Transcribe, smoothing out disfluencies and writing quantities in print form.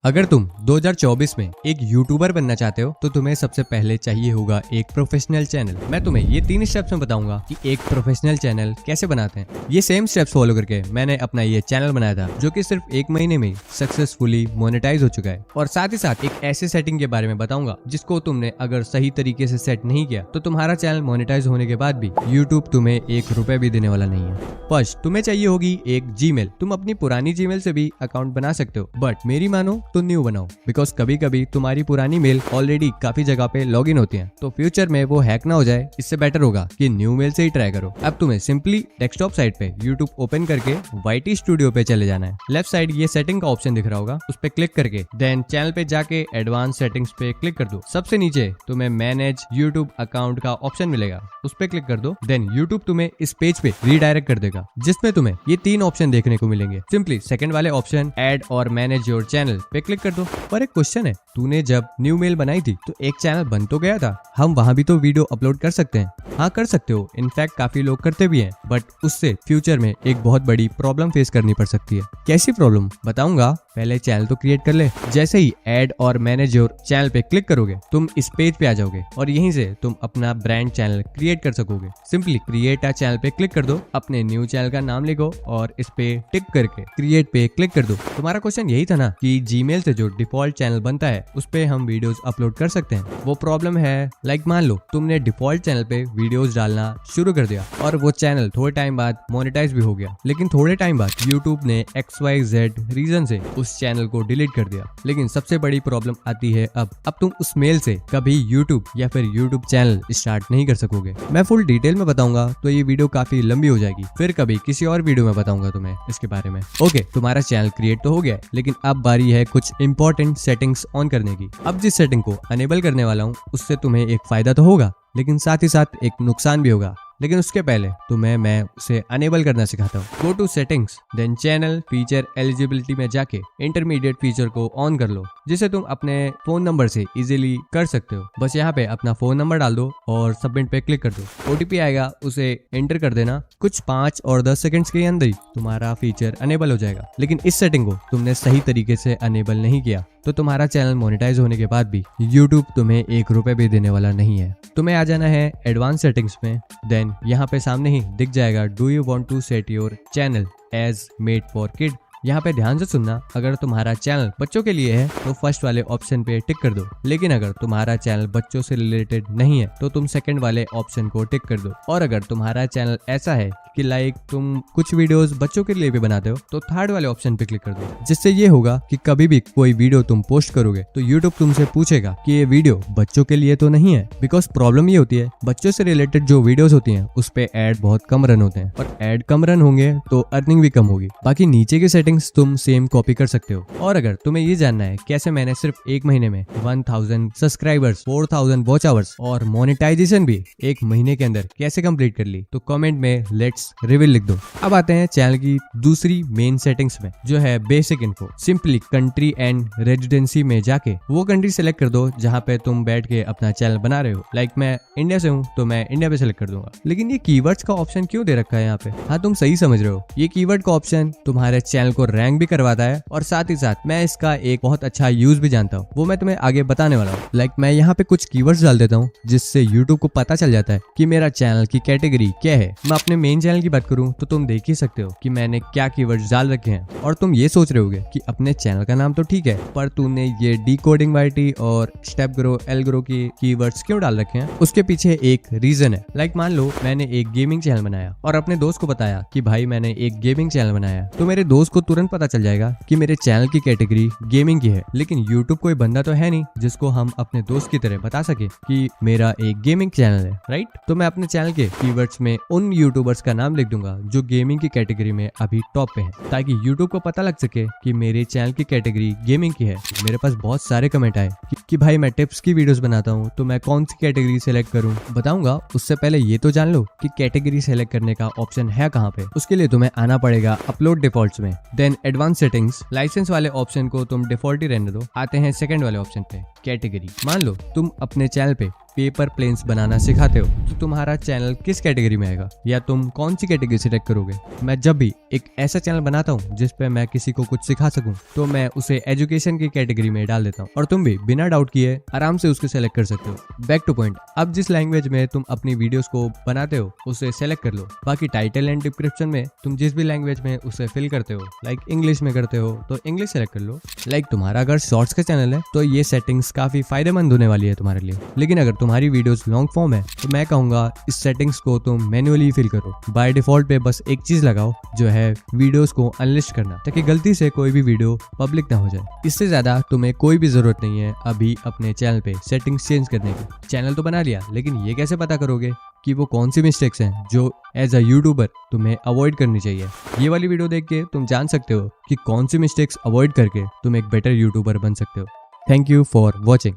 अगर तुम 2024 में एक यूट्यूबर बनना चाहते हो तो तुम्हें सबसे पहले चाहिए होगा एक प्रोफेशनल चैनल। मैं तुम्हें ये 3 स्टेप्स में बताऊंगा कि एक प्रोफेशनल चैनल कैसे बनाते हैं। ये सेम स्टेप्स फॉलो करके मैंने अपना ये चैनल बनाया था जो कि सिर्फ 1 महीने में सक्सेसफुली मोनेटाइज हो चुका है। और साथ ही साथ एक ऐसे सेटिंग के बारे में बताऊंगा जिसको तुमने अगर सही तरीके से सेट नहीं किया तो तुम्हारा चैनल मोनेटाइज होने के बाद भी यूट्यूब तुम्हें 1 रुपए भी देने वाला नहीं है। फर्स्ट तुम्हें चाहिए होगी एक जीमेल। तुम अपनी पुरानी जीमेल से भी अकाउंट बना सकते हो, बट मेरी मानो तो न्यू बनाओ, बिकॉज कभी कभी तुम्हारी पुरानी मेल ऑलरेडी काफी जगह पे लॉग इन होती है, तो फ्यूचर में वो हैक ना हो जाए। इससे बेटर होगा कि न्यू मेल से ही ट्राई करो। अब तुम्हें सिंपली डेस्कटॉप साइट पे यूट्यूब ओपन करके YT स्टूडियो पे चले जाना है। लेफ्ट साइड ये सेटिंग का ऑप्शन दिख रहा होगा, उस पे क्लिक करके देन चैनल पे जाके एडवांस सेटिंग्स पे क्लिक कर दो। सबसे नीचे तुम्हें मैनेज यूट्यूब अकाउंट का ऑप्शन मिलेगा, उस पे क्लिक कर दो। देन यूट्यूब तुम्हें इस पेज पे रीडायरेक्ट कर देगा जिसमें तुम्हें ये 3 ऑप्शन देखने को मिलेंगे। सिंपली सेकंड वाले ऑप्शन ऐड और मैनेज योर चैनल पे क्लिक कर दो। पर एक क्वेश्चन है, तूने जब न्यू मेल बनाई थी तो एक चैनल बन तो गया था, हम वहां भी तो वीडियो अपलोड कर सकते हैं। हाँ कर सकते हो, इनफैक्ट काफी लोग करते भी हैं, बट उससे फ्यूचर में एक बहुत बड़ी प्रॉब्लम फेस करनी पड़ सकती है। कैसी प्रॉब्लम बताऊंगा, पहले चैनल तो क्रिएट कर ले। जैसे ही ऐड और मैनेज योर चैनल पे क्लिक करोगे तुम इस पेज पे आ जाओगे और यहीं से तुम अपना ब्रांड चैनल क्रिएट कर सकोगे। सिंपली क्रिएट अ चैनल पे क्लिक कर दो, अपने न्यू चैनल का नाम लिखो और इस पे टिक करके क्रिएट पे क्लिक कर दो। तुम्हारा क्वेश्चन यही था ना कि जीमेल से जो डिफॉल्ट चैनल बनता है उस पे हम वीडियोस अपलोड कर सकते हैं। वो प्रॉब्लम है, लाइक मान लो तुमने डिफॉल्ट चैनल पे वीडियोस डालना शुरू कर दिया और वो चैनल थोड़े टाइम बाद मोनेटाइज भी हो गया, लेकिन थोड़े टाइम बाद यूट्यूब ने XYZ रीजन से उस चैनल को डिलीट कर दिया। लेकिन सबसे बड़ी प्रॉब्लम आती है अब तुम उस मेल से कभी यूट्यूब या फिर यूट्यूब चैनल स्टार्ट नहीं कर सकोगे। मैं फुल डिटेल में बताऊंगा तो ये वीडियो काफी लंबी हो जाएगी, फिर कभी किसी और वीडियो में बताऊंगा तुम्हें इसके बारे में। ओके, तुम्हारा चैनल क्रिएट तो हो गया, लेकिन अब बारी है कुछ इंपॉर्टेंट सेटिंग्स ऑन करने की। अब जिस सेटिंग को अनेबल करने वाला हूँ उससे तुम्हें एक फायदा तो होगा, लेकिन साथ ही साथ एक नुकसान भी होगा। लेकिन उसके पहले तुम्हें मैं उसे अनेबल करना सिखाता हूँ। Go to settings, then channel feature eligibility में जाके इंटरमीडिएट फीचर को ऑन कर लो, जिसे तुम अपने फोन नंबर से इजीली कर सकते हो। बस यहाँ पे अपना फोन नंबर डाल दो और सबमिट पे क्लिक कर दो। OTP आएगा, उसे एंटर कर देना। कुछ 5 और 10 सेकंड्स के अंदर ही तुम्हारा फीचर अनेबल हो जाएगा। लेकिन इस सेटिंग को तुमने सही तरीके से अनेबल नहीं किया तो तुम्हारा चैनल मोनेटाइज होने के बाद भी यूट्यूब तुम्हें 1 रुपए भी देने वाला नहीं है। तुम्हें आ जाना है एडवांस सेटिंग्स में, देन यहाँ पे सामने ही दिख जाएगा do you want to set your channel as made for kid. यहाँ पे ध्यान से सुनना, अगर तुम्हारा चैनल बच्चों के लिए है तो फर्स्ट वाले ऑप्शन पे टिक कर दो, लेकिन अगर तुम्हारा चैनल बच्चों से रिलेटेड नहीं है तो तुम सेकंड वाले ऑप्शन को टिक कर दो। और अगर तुम्हारा चैनल ऐसा है कि लाइक तुम कुछ वीडियोस बच्चों के लिए भी बनाते हो तो थर्ड वाले ऑप्शन पे क्लिक कर दो, जिससे ये होगा कि कभी भी कोई वीडियो तुम पोस्ट करोगे तो यूट्यूब तुमसे पूछेगा कि ये वीडियो बच्चों के लिए तो नहीं है। बिकॉज प्रॉब्लम ये होती है, बच्चों से रिलेटेड जो वीडियोस होती हैं उस पे एड बहुत कम रन होते हैं, और एड कम रन होंगे तो अर्निंग भी कम होगी। बाकी नीचे की सेटिंग्स तुम सेम कॉपी कर सकते हो। और अगर तुम्हें ये जानना है कैसे मैंने सिर्फ 1 महीने में 1000 सब्सक्राइबर्स, 4000 वॉच आवर्स और मोनेटाइजेशन भी 1 महीने के अंदर कैसे कंप्लीट कर ली, तो कमेंट में लेट्स रिवील लिख दो। अब आते हैं चैनल की दूसरी मेन सेटिंग्स में, जो है basic info. Simply country and residency में जाके वो कंट्री सेलेक्ट कर दो जहाँ पे तुम बैठ के अपना चैनल बना रहे हो। लाइक मैं इंडिया से हूँ तो मैं इंडिया पे सेलेक्ट कर दूंगा। लेकिन ये कीवर्ड्स का ऑप्शन क्यों दे रखा है यहाँ पे? हाँ तुम सही समझ रहे हो, ये कीवर्ड का ऑप्शन तुम्हारे चैनल को रैंक भी करवाता है, और साथ ही साथ मैं इसका एक बहुत अच्छा यूज भी जानता हूँ, वो मैं तुम्हें आगे बताने वाला हूँ। लाइक मैं यहाँ पे कुछ कीवर्ड्स डाल देता हूँ जिससे यूट्यूब को पता चल जाता है कि मेरा चैनल की कैटेगरी क्या है। मैं अपने मेन चैनल की बात करूँ तो तुम देख ही सकते हो कि मैंने क्या कीवर्ड्स डाल रखे हैं। और तुम ये सोच रहे होगे कि अपने चैनल का नाम तो ठीक है, पर तूने ये डिकोडिंग YT और स्टेप ग्रो एल ग्रो की कीवर्ड्स क्यों डाल रखे हैं? उसके पीछे एक रीजन है। लाइक मान लो मैंने एक गेमिंग चैनल बनाया और अपने दोस्त को बताया कि भाई मैंने एक गेमिंग चैनल बनाया, तो मेरे दोस्त को तुरंत पता चल जाएगा कि मेरे चैनल की कैटेगरी गेमिंग की है। लेकिन यूट्यूब कोई बंदा तो है नहीं जिसको हम अपने दोस्त की तरह बता सके कि मेरा एक गेमिंग चैनल है, राइट? तो मैं अपने चैनल के कीवर्ड्स में उन यूट्यूबर्स का नाम लिख दूंगा जो गेमिंग की कैटेगरी में अभी टॉप पे है, ताकि यूट्यूब को पता लग सके कि मेरे चैनल की कैटेगरी गेमिंग की है। मेरे पास बहुत सारे कमेंट आए कि भाई मैं टिप्स की वीडियोस बनाता हूँ तो मैं कौन सी कैटेगरी सेलेक्ट करूँ। बताऊंगा, उससे पहले ये तो जान लो कि कैटेगरी सेलेक्ट करने का ऑप्शन है कहाँ पे। उसके लिए तुम्हें आना पड़ेगा अपलोड डिफॉल्ट्स में, देन एडवांस सेटिंग्स। लाइसेंस वाले ऑप्शन को तुम डिफॉल्ट ही रहने दो। आते हैं सेकंड वाले ऑप्शन पे, कैटेगरी। मान लो तुम अपने चैनल पे पेपर प्लेन्स बनाना सिखाते हो तो तुम्हारा चैनल किस कैटेगरी में आएगा, या तुम कौन सी कैटेगरी सिलेक्ट करोगे। मैं जब भी एक ऐसा चैनल बनाता हूँ जिस पे मैं किसी को कुछ सिखा सकूं तो मैं उसे एजुकेशन की कैटेगरी में डाल देता हूँ, और तुम भी बिना डाउट किए आराम से उसको सेलेक्ट कर सकते हो। बैक टू पॉइंट, अब जिस लैंग्वेज में तुम अपनी वीडियोस को बनाते हो उसे सेलेक्ट कर लो। बाकी टाइटल एंड डिस्क्रिप्शन में तुम जिस भी लैंग्वेज में उसे फिल करते हो, लाइक इंग्लिश में करते हो तो इंग्लिश सेलेक्ट कर लो। लाइक तुम्हारा अगर शॉर्ट्स का चैनल है तो ये सेटिंग्स काफी फायदेमंद होने वाली है तुम्हारे लिए, लेकिन अगर तुम्हारी वीडियोस लॉन्ग फॉर्म है तो मैं कहूंगा इस सेटिंग्स को तुम मैन्युअली फिल करो। बाय डिफॉल्ट पे बस एक चीज लगाओ जो है वीडियोस को अनलिस्ट करना, ताकि गलती से कोई भी वीडियो पब्लिक ना हो जाए। इससे ज्यादा तुम्हें कोई भी जरूरत नहीं है अभी अपने चैनल पे सेटिंग्स चेंज करने की। चैनल तो बना लिया, लेकिन ये कैसे पता करोगे कि वो कौन सी मिस्टेक्स हैं जो एज अ यूट्यूबर तुम्हें अवॉइड करनी चाहिए। ये वाली वीडियो देख के तुम जान सकते हो कि कौन सी मिस्टेक्स अवॉइड करके तुम एक बेटर यूट्यूबर बन सकते हो। Thank you for watching.